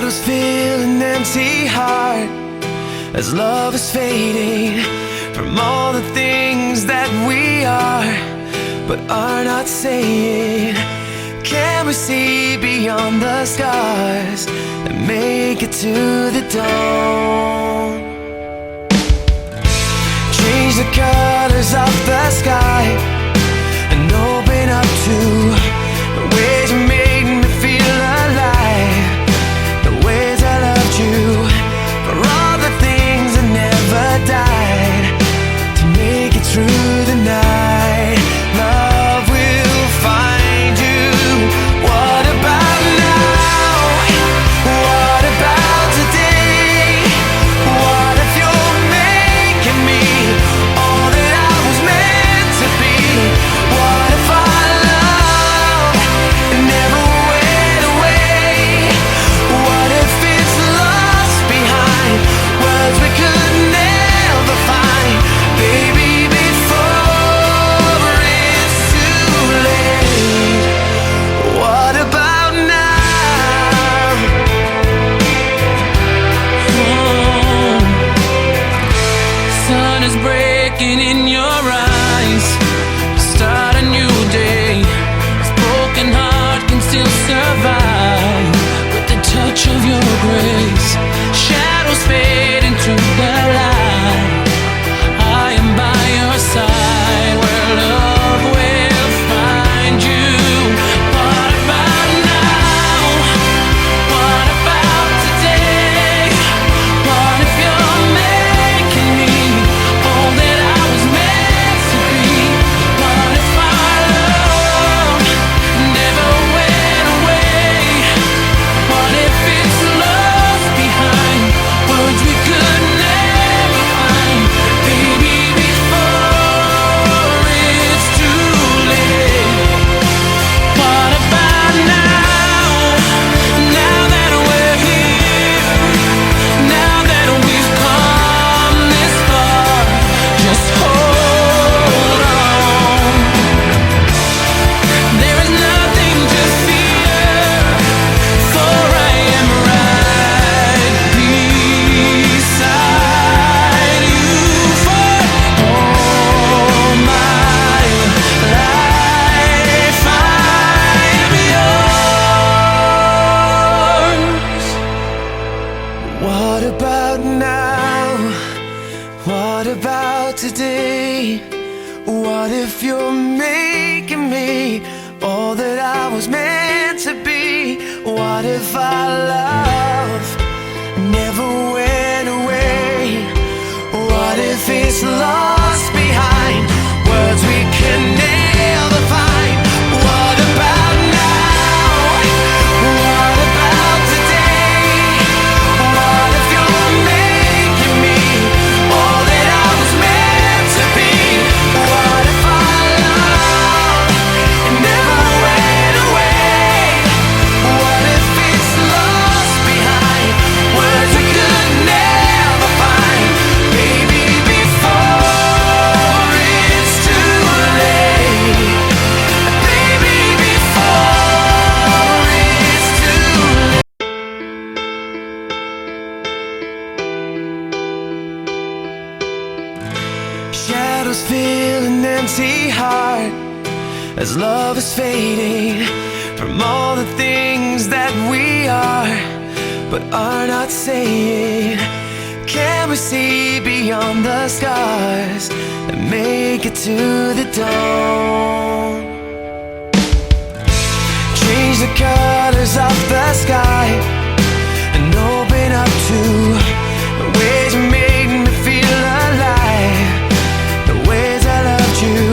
Shadows fill an empty heart as love is fading from all the things that we are but are not saying. Can we see beyond the scars and make it to the dawn? Change the colors of the sky and open up to the ways you made me feel alive, the ways I loved you, for all the things that never died, to make it through the night. Love will find you. What about now? What about today? What if you're making me all that I was meant to be? What if our love never went away? What if it's lost behind words we could never find? Baby, before it's too late. What about now? Sun is breaking in your eyes. Start a new day. This broken heart can still survive with the touch of your grace. Shadows fade into the light. I am by your side where love will find you. What about now? What about today? What if you're making me all that I was meant to be? What if our love never went away? What if it's lost behind words we could never find? Baby, before it's too late. What about now? Now that we're here, now that we've come this far, just hold on. There is nothing to fear, for I am right beside you for all my life. I am yours. What about now? What about today? What if you're making me all that I was meant to be? What if our love never went away? What if it's lost behind words we can never find? What about now? What about today? What if you're making me all that I was meant to be? What if our love never went away? What if it's lost behind words we could never find? Baby, before it's too late. Baby, before it's too late. Shadows fill an empty heart as love is fading from all the things that we are but are not saying. Can we see beyond the scars and make it to the dawn? Change the colors of the sky and open up to the ways you made me feel alive, the ways I loved you,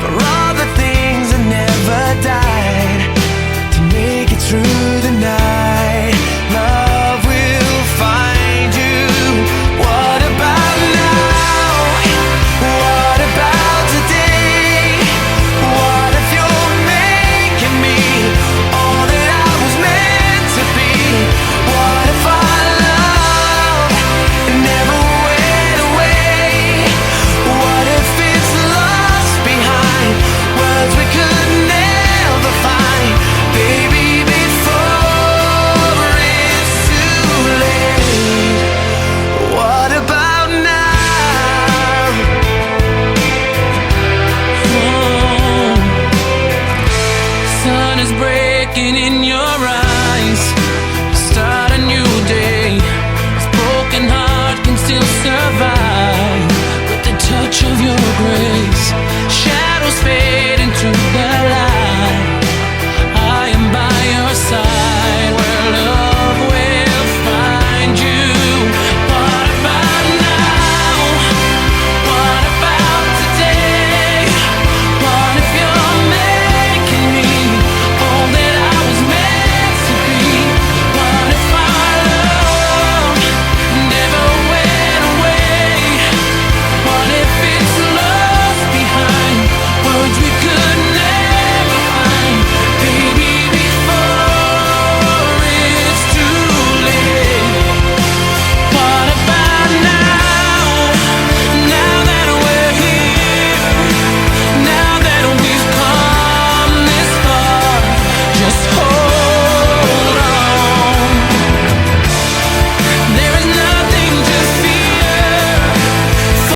for all the things that never died, to make it through the night. Love will find you. What about now? What about today? What if you're making me all that I was meant to walking in